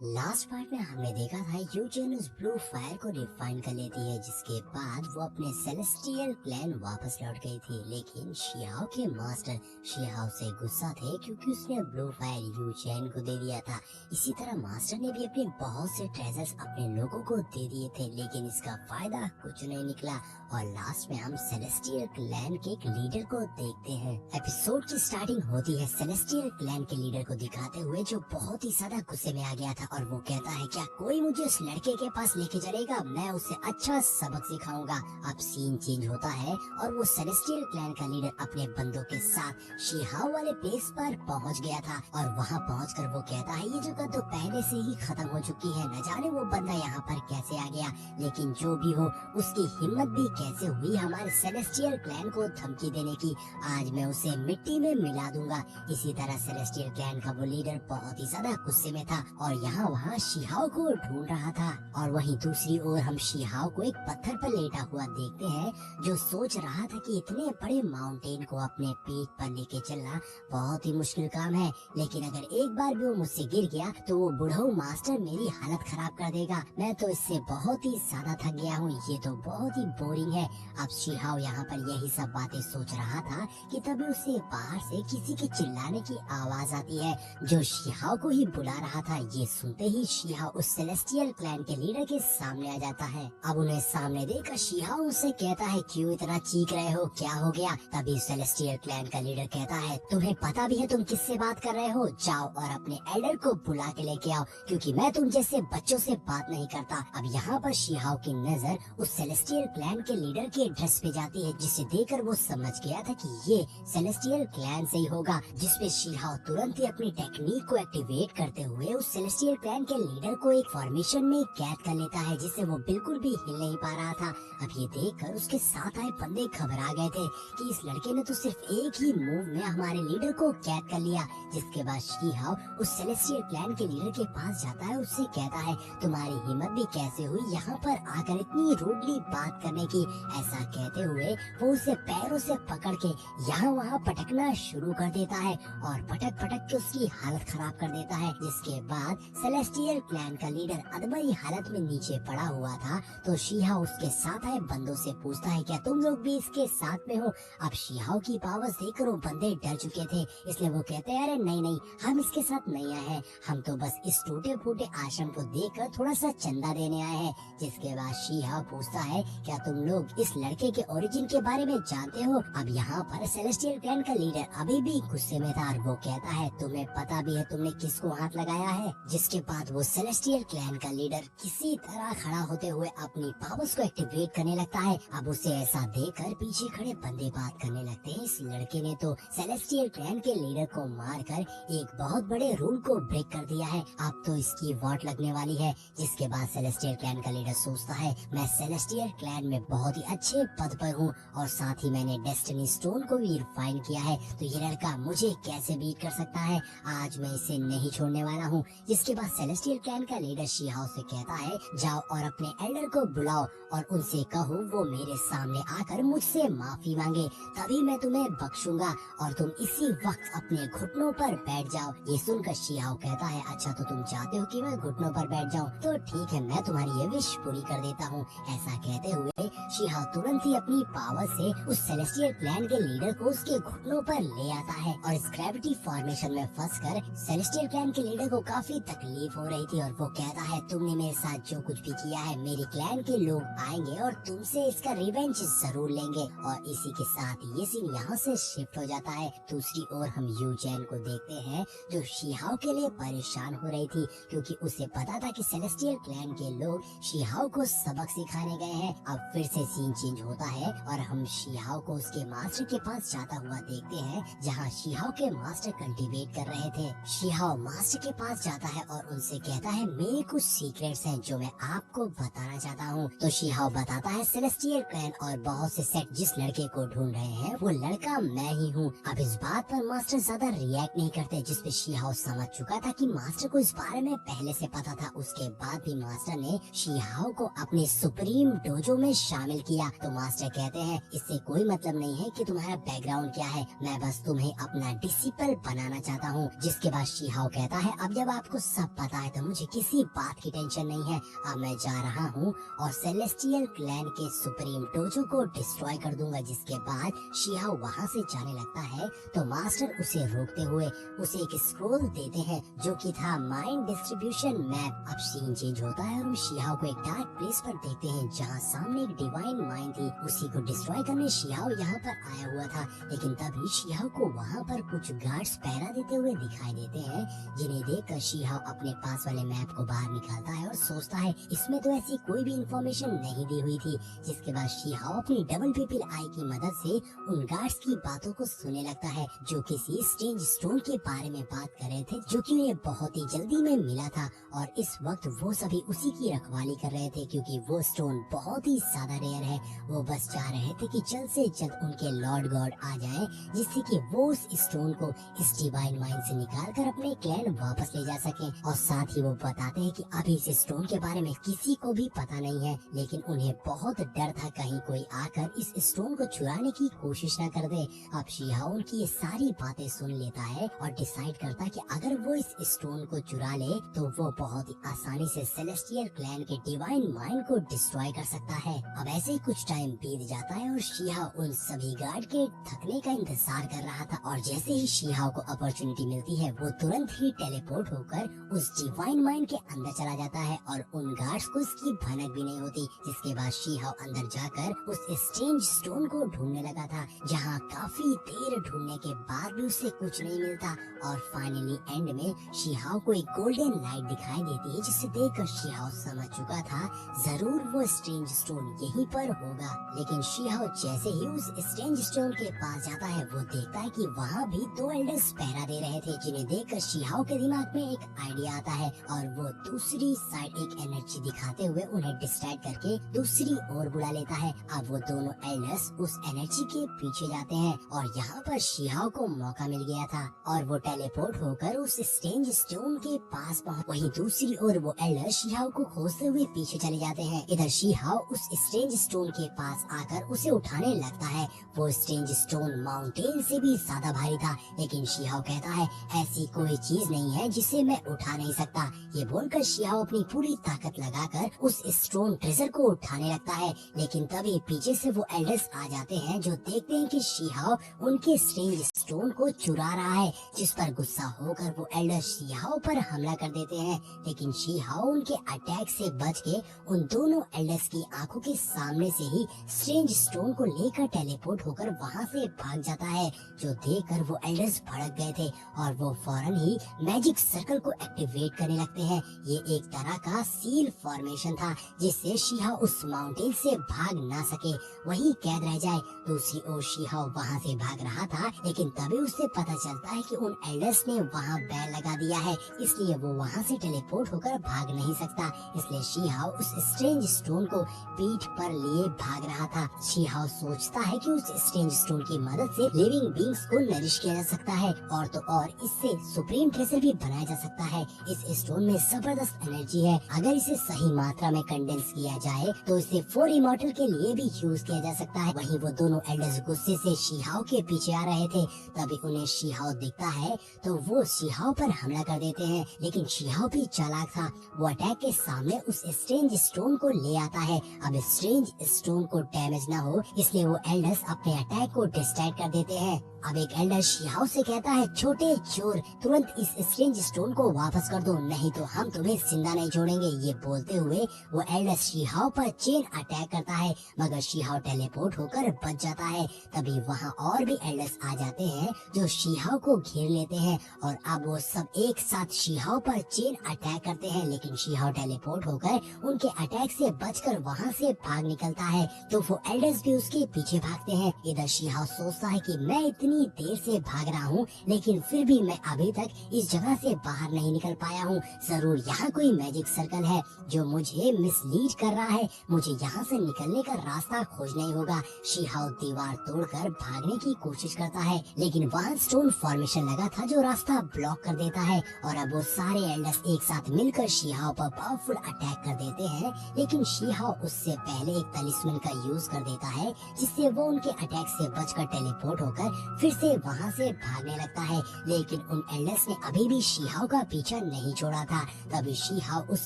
Last part में हमने देखा था यूजेन उस ब्लू फायर को रिफाइन कर लेती है, जिसके बाद वो अपने सेलेस्टियल क्लैन वापस लौट गई थी। लेकिन शिहाओ के मास्टर शिहाओ से गुस्सा थे क्योंकि उसने ब्लू फायर यूजेन को दे दिया था। इसी तरह मास्टर ने भी अपने बहुत से ट्रेजर्स अपने लोगों को दे दिए थे, लेकिन इसका फायदा कुछ नहीं निकला और लास्ट में हम सेलेस्टियल क्लैन के एक लीडर को देखते हैं। एपिसोड की स्टार्टिंग होती है सेलेस्टियल क्लैन के लीडर को दिखाते हुए, जो बहुत ही ज्यादा गुस्से में आ गया था और वो कहता है, क्या कोई मुझे उस लड़के के पास लेके चलेगा? मैं उसे अच्छा सबक सिखाऊंगा। अब सीन चेंज होता है और वो सेलेस्टियल क्लैन का लीडर अपने बंदों के साथ शिहाओ वाले प्लेस पर पहुंच गया था और वहां पहुंचकर वो कहता है, ये जगह तो पहले से ही खत्म हो चुकी है, न जाने वो बंदा यहाँ पर कैसे आ गया। लेकिन जो भी हो, उसकी हिम्मत भी कैसे हुई हमारे सेलेस्टियल क्लैन को धमकी देने की। आज मैं उसे मिट्टी में मिला दूंगा। इसी तरह सेलेस्टियल क्लैन का वो लीडर बहुत ही ज्यादा गुस्से में था और यहाँ वहाँ शिहाओ को ढूंढ रहा था। और वहीं दूसरी ओर हम शिहाओ को एक पत्थर पर लेटा हुआ देखते हैं, जो सोच रहा था कि इतने बड़े माउंटेन को अपने पीठ पर लेके चलना बहुत ही मुश्किल काम है, लेकिन अगर एक बार भी वो मुझसे गिर गया तो वो बुढ़ऊ मास्टर मेरी हालत खराब कर देगा। मैं तो इससे बहुत ही ज्यादा थक गया हूँ, ये तो बहुत ही बोरिंग है। अब शिहाओ यहाँ पर यही सब बातें सोच रहा था कि तभी उसे बाहर से किसी के चिल्लाने की आवाज आती है, जो शिहाओ को ही बुला रहा था। ये सुनते ही शिहाओ उस सेलेस्टियल क्लैन के लीडर के सामने आ जाता है। अब उन्हें सामने देखकर शिहाओ उससे कहता है, क्यों इतना चीख रहे हो, क्या हो गया? तभी सेलेस्टियल क्लैन का लीडर कहता है, तुम्हें पता भी है तुम किससे बात कर रहे हो? जाओ और अपने एल्डर को बुला के लेके आओ, क्योंकि मैं तुम जैसे बच्चों से बात नहीं करता। अब यहाँ पर शिहाओ की नजर उस सेलेस्टियल क्लैन के लीडर के ड्रेस पे जाती है, जिसे देखकर वो समझ गया था कि ये सेलेस्टियल क्लैन से ही होगा। जिसपे शिहाओ तुरंत ही अपनी टेक्निक को एक्टिवेट करते हुए उस सेलेस्टियल क्लैन के लीडर को एक फॉर्मेशन में कैद कर लेता है, जिससे वो बिल्कुल भी हिल नहीं पा रहा था। अब ये देखकर उसके साथ आए बंदे घबरा गए थे कि इस लड़के ने तो सिर्फ एक ही मूव में हमारे लीडर को कैद कर लिया। जिसके बाद शिहाओ उस सेलेस्टियल क्लैन के लीडर के पास जाता है, उससे कहता है, तुम्हारी हिम्मत भी कैसे हुई यहाँ पर आकर इतनी रूडली बात करने की? ऐसा कहते हुए वो उसे पैरों से पकड़ के यहाँ वहाँ पटकना शुरू कर देता है और पटक पटक के उसकी हालत खराब कर देता है। जिसके बाद सेलेस्टियल क्लैन का लीडर अधमरी हालत में नीचे पड़ा हुआ था, तो शिहाओ उसके साथ आए बंदों से पूछता है, क्या तुम लोग भी इसके साथ में हो? अब शिहाओ की पावर देखकर वो बंदे डर चुके थे, इसलिए वो कहते हैं, अरे नहीं नहीं, हम इसके साथ नहीं आए हैं, हम तो बस इस टूटे फूटे आश्रम को देखकर थोड़ा सा चंदा देने आए हैं। जिसके बाद शिहाओ पूछता है, क्या तुम लोग इस लड़के के ओरिजिन के बारे में जानते हो? अब यहाँ पर सेलेस्टियल क्लैन का लीडर अभी भी गुस्से में था और वो कहता है, तुम्हें पता भी है तुमने किसको हाथ लगाया है? जिसके बाद वो सेलेस्टियल क्लैन का लीडर किसी तरह खड़ा होते हुए अपनी पावर्स को एक्टिवेट करने लगता है। अब उसे ऐसा देखकर पीछे खड़े बंदे बात करने लगते हैं, इस लड़के ने तो सेलेस्टियल क्लैन के लीडर को मारकर एक बहुत बड़े रूल को ब्रेक कर दिया है, अब तो इसकी वॉट लगने वाली है। जिसके बाद सेलेस्टियल क्लैन का लीडर सोचता है, मैं सेलेस्टियल क्लैन में बहुत ही अच्छे पद पर हूँ और साथ ही मैंने डेस्टिनी स्टोन को भी रिफाइन किया है, तो ये लड़का मुझे कैसे बीट कर सकता है? आज मैं इसे नहीं छोड़ने वाला हूँ। जिसके बाद सेलेस्टियल क्लैन का लीडर शिहाओ से कहता है, जाओ और अपने एल्डर को बुलाओ और उनसे कहो वो मेरे सामने आकर मुझसे माफी मांगे, तभी मैं तुम्हें बख्शूंगा और तुम इसी वक्त अपने घुटनों पर बैठ जाओ। ये सुनकर शिहाओ कहता है, अच्छा तो तुम चाहते हो कि मैं घुटनों पर बैठ जाऊं? तो ठीक है, मैं तुम्हारी ये विश पूरी कर देता हूँ। ऐसा कहते हुए शिहाओ तुरंत ही अपनी पावर से उस सेलेस्टियल क्लैन के लीडर को उसके घुटनों पर ले आता है और इस ग्रेविटी फॉर्मेशन में फंसकर सेलेस्टियल क्लैन के लीडर को काफी तकलीफ हो रही थी और वो कहता है, तुमने मेरे साथ जो कुछ भी किया है, मेरी क्लैन के लोग आएंगे और तुमसे इसका रिवेंज जरूर लेंगे। और इसी के साथ ये सीन यहाँ से शिफ्ट हो जाता है। दूसरी ओर हम यूजेन को देखते हैं, जो शिहाओ के लिए परेशान हो रही थी, क्योंकि उसे पता था कि सेलेस्टियल क्लैन के लोग शिहाओ को सबक सिखाने गए हैं। अब फिर से सीन चेंज होता है और हम शिहाओ को उसके मास्टर के पास जाता हुआ देखते हैं, जहाँ शिहाओ के मास्टर कल्टीवेट कर रहे थे। शिहाओ मास्टर के पास जाता है और उनसे कहता है, मेरे कुछ सीक्रेट्स हैं जो मैं आपको बताना चाहता हूँ। तो शिहाओ बताता है, सेलेस्टियल क्लैन और बहुत से सेट जिस लड़के को ढूंढ रहे हैं, वो लड़का मैं ही हूँ। अब इस बात पर मास्टर ज्यादा रिएक्ट नहीं करते, जिसपे शिहाओ समझ चुका था कि मास्टर को इस बारे में पहले से पता था। उसके बाद भी मास्टर ने शिहाओ को अपने सुप्रीम डोजो में शामिल किया। तो मास्टर कहते हैं, इससे कोई मतलब नहीं है कि तुम्हारा बैकग्राउंड क्या है, मैं बस तुम्हें अपना डिसिपल बनाना चाहता हूँ। जिसके बाद शिहाओ कहता है, अब जब आपको सब सब पता है तो मुझे किसी बात की टेंशन नहीं है। अब मैं जा रहा हूँ और सेलेस्टियल क्लैन के सुप्रीम डोजो को डिस्ट्रॉय कर दूंगा। जिसके बाद शिहाओ वहाँ से जाने लगता है तो मास्टर उसे रोकते हुए उसे एक स्क्रोल देते हैं जो कि था माइंड डिस्ट्रीब्यूशन मैप। अब सीन चेंज होता है और हम शिहाओ को एक डार्क प्लेस पर देखते हैं जहाँ सामने एक डिवाइन माइंड थी। उसी को डिस्ट्रॉय करने शिहाओ यहाँ पर आया हुआ था, लेकिन तभी शिहाओ को वहाँ पर कुछ गार्ड्स पहरा देते हुए दिखाई देते हैं, जिन्हें देखकर शिहाओ अपने पास वाले मैप को बाहर निकालता है और सोचता है इसमें तो ऐसी कोई भी इंफॉर्मेशन नहीं दी हुई थी। जिसके बाद शिहाओ अपनी डबल पिपिल आई की मदद से उन गार्ड्स की बातों को सुनने लगता है जो किसी स्ट्रेंज स्टोन के बारे में बात कर रहे थे जो कि उन्हें बहुत ही जल्दी में मिला था। और इस वक्त वो सभी उसी की रखवाली कर रहे थे क्योंकि वो स्टोन बहुत ही ज्यादा रेयर है। वो बस चाह रहे थे कि जल्द से जल्द उनके लॉर्ड गॉड आ जाए जिससे कि वो उस स्टोन को इस डिवाइन माइंड से निकाल कर अपने क्लैन वापस ले जा सके। और साथ ही वो बताते हैं कि अभी इस स्टोन के बारे में किसी को भी पता नहीं है, लेकिन उन्हें बहुत डर था कहीं कोई आकर इस स्टोन को चुराने की कोशिश न कर दे। अब शिहाओ उनकी ये सारी बातें सुन लेता है और डिसाइड करता है कि अगर वो इस स्टोन को चुरा ले तो वो बहुत ही आसानी से सेलेस्टियल क्लैन के डिवाइन माइंड को डिस्ट्रॉय कर सकता है। अब ऐसे ही कुछ टाइम बीत जाता है और शिहाओ उन सभी गार्ड के थकने का इंतजार कर रहा था और जैसे ही शिहाओ को अपॉर्चुनिटी मिलती है वो तुरंत ही टेलीपोर्ट होकर उस डिवाइन माइंड के अंदर चला जाता है और उन गार्ड्स को इसकी भनक भी नहीं होती। जिसके बाद शिहाओ अंदर जाकर उस स्ट्रेंज स्टोन को ढूंढने लगा था, जहाँ काफी देर ढूंढने के बाद भी उसे कुछ नहीं मिलता। और फाइनली एंड में शिहाओ को एक गोल्डन लाइट दिखाई देती है जिसे देखकर शिहाओ समझ चुका था जरूर वो स्ट्रेंज स्टोन यहीं पर होगा। लेकिन शिहाओ जैसे ही उस स्ट्रेंज स्टोन के पास जाता है वो देखता है कि वहाँ भी दो एल्डर्स पहरा दे रहे थे, जिन्हें देखकर शिहाओ के दिमाग में एक आइडिया आता है और वो दूसरी साइड एक एनर्जी दिखाते हुए उन्हें डिस्ट्रैक्ट करके दूसरी ओर बुला लेता है। अब वो दोनों एल्डर्स उस एनर्जी के पीछे जाते हैं और यहाँ पर शिहाओ को मौका मिल गया था और वो टेलीपोर्ट होकर उस स्ट्रेंज स्टोन के पास पहुंच। वहीं दूसरी ओर वो एल्डर शिहाओ को खोजते हुए पीछे चले जाते हैं। इधर शिहाओ उस स्ट्रेंज स्टोन के पास आकर उसे उठाने लगता है। वो स्ट्रेंज स्टोन माउंटेन से भी ज्यादा भारी था, लेकिन शिहाओ कहता है ऐसी कोई चीज नहीं है जिसे मैं उठा नहीं सकता। ये बोलकर शिहाओ अपनी पूरी ताकत लगाकर उस स्टोन ट्रेजर को उठाने लगता है, लेकिन तभी पीछे से वो एल्डर्स आ जाते हैं जो देखते हैं कि शिहाओ उनके स्ट्रेंज स्टोन को चुरा रहा है। जिस पर गुस्सा होकर वो एल्डर शिहाओ पर हमला कर देते हैं, लेकिन शिहाओ उनके अटैक से बच के उन दोनों एल्डर्स की आंखों के सामने से ही स्ट्रेंज स्टोन को लेकर टेलीपोर्ट होकर वहां से भाग जाता है। जो देखकर वो एल्डर्स भड़क गए थे और वो फौरन ही मैजिक सर्कल को एक्टिवेट करने लगते हैं। ये एक तरह का सील फॉर्मेशन था जिससे शिहाओ उस माउंटेन से भाग ना सके, वही कैद रह जाए। दूसरी ओर शिहाओ वहाँ से भाग रहा था, लेकिन तभी उसे पता चलता है कि उन एल्डर्स ने वहाँ बैन लगा दिया है, इसलिए वो वहाँ से टेलीपोर्ट होकर भाग नहीं सकता। इसलिए शिहाओ उस स्ट्रेंज स्टोन को पीठ पर लिए भाग रहा था। शिहाओ सोचता है कि उस स्ट्रेंज स्टोन की मदद से लिविंग बींग्स को नरिश किया जा सकता है और तो और इससे सुप्रीम ट्रेजर भी बनाया जा सकता है। इस स्टोन में जबरदस्त एनर्जी है, अगर इसे सही मात्रा में कंडेंस किया जाए तो इसे 4 इमॉर्टल के लिए भी यूज किया जा सकता है। वहीं वो दोनों एल्डर्स गुस्से से शिहाओ के पीछे आ रहे थे, तभी उन्हें शिहाओ दिखता है तो वो शिहाओ पर हमला कर देते हैं। लेकिन शिहाओ भी चालाक था, वो अटैक के सामने उस स्ट्रेंज स्टोन को ले आता है। अब स्ट्रेंज स्टोन को डैमेज ना हो इसलिए वो एल्डर्स अपने अटैक को डिस्ट्रैक्ट कर देते हैं। अब एक एल्डर शिहाओ से कहता है छोटे चोर, तुरंत इस स्ट्रेंज स्टोन को वापस कर दो, नहीं तो हम तुम्हें जिंदा नहीं छोड़ेंगे। ये बोलते हुए वो एल्डर शिहाओ पर चेन अटैक करता है, मगर शिहाओ टेलीपोर्ट होकर बच जाता है। तभी वहाँ और भी एल्डर्स आ जाते हैं जो शिहाओ को घेर लेते हैं और अब वो सब एक साथ शिहाओ पर चेन अटैक करते हैं, लेकिन शिहाओ टेलीपोर्ट होकर उनके अटैक से बचकर वहाँ से भाग निकलता है तो वो एल्डर्स भी उसके पीछे भागते हैं। इधर शिहाओ सोचता है कि मैं इतनी देर से भाग रहा हूँ, लेकिन फिर भी मैं अभी तक इस जगह से बाहर नहीं निकल पाया हूँ। जरूर यहाँ कोई मैजिक सर्कल है जो मुझे मिसलीड कर रहा है, मुझे यहाँ से निकलने का रास्ता खोजना ही होगा। शिहाओ दीवार तोड़कर भागने की कोशिश करता है, लेकिन वहाँ स्टोन फॉर्मेशन लगा था जो रास्ता ब्लॉक कर देता है और अब वो सारे एल्डर्स एक साथ मिलकर शिहाओ पर पावरफुल अटैक कर देते हैं। लेकिन शिहाओ उससे पहले एक तलिस्मन का यूज कर देता है जिससे वो उनके अटैक से बचकर टेलीपोर्ट होकर फिर से वहाँ से भागने लगता है, लेकिन उन एल्डर्स ने अभी भी शीहाओ का पीछा नहीं छोड़ा था। तभी शीहाओ उस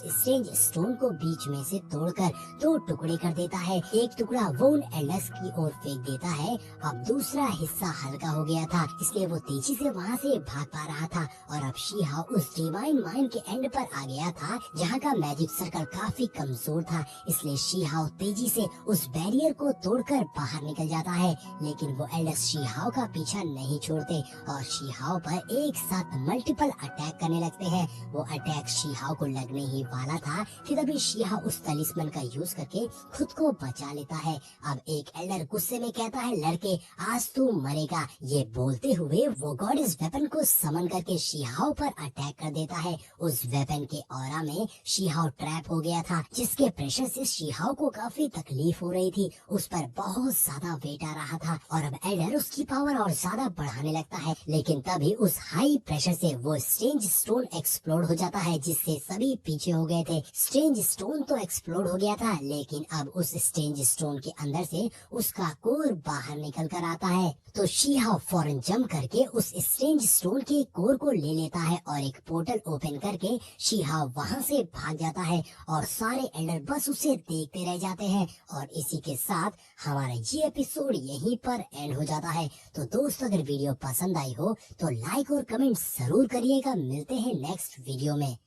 स्ट्रेंज स्टोन को बीच में से तोड़कर 2 टुकड़े कर देता है। एक टुकड़ा वो उन एल्डर्स की ओर फेंक देता है। अब दूसरा हिस्सा हल्का हो गया था, इसलिए वो तेजी से वहाँ से भाग पा रहा था। और अब शीहाओ उस डिवाइन माइन के एंड पर आ गया था, जहाँ का मैजिक सर्कल काफी कमजोर था। इसलिए शीहाओ तेजी से उस बैरियर को तोड़कर बाहर निकल जाता है, लेकिन वो एल्डर्स शीहाओ का पीछा नहीं छोड़ते और शीहाओ पर एक साथ मल्टीपल अटैक करने लगते हैं। वो अटैक शीहाओ को लगने ही वाला था कि तभी शीहाओ उस तलिस्मन का यूज करके खुद को बचा लेता है। अब एक एल्डर गुस्से में कहता है, लड़के आज तू मरेगा। ये बोलते हुए वो गॉडेस वेपन को समन करके शीहाओ पर अटैक कर देता है। उस वेपन के ऑरा में शीहाओ ट्रैप हो गया था, जिसके प्रेशर से शीहाओ को काफी तकलीफ हो रही थी। उस पर बहुत ज्यादा वेट आ रहा था और अब एल्डर उसकी पावर और ज्यादा बढ़ाने लगता है, लेकिन तभी उस हाई प्रेशर से वो स्ट्रेंज स्टोन एक्सप्लोड हो जाता है, जिससे सभी पीछे हो गए थे। स्ट्रेंज स्टोन तो एक्सप्लोड हो गया था, लेकिन अब उस स्ट्रेंज स्टोन के अंदर से उसका कोर बाहर निकल कर आता है। तो शीहाओ फौरन जंप करके उस स्ट्रेंज स्टोन के कोर को ले लेता है और एक पोर्टल ओपन करके शीहाओ वहाँ से भाग जाता है और सारे एल्डर बस उसे देखते रह जाते हैं। और इसी के साथ हमारा ये एपिसोड यहीं पर एंड हो जाता है। तो दोस्तों, अगर वीडियो पसंद आई हो तो लाइक और कमेंट जरूर करिएगा। मिलते हैं नेक्स्ट वीडियो में।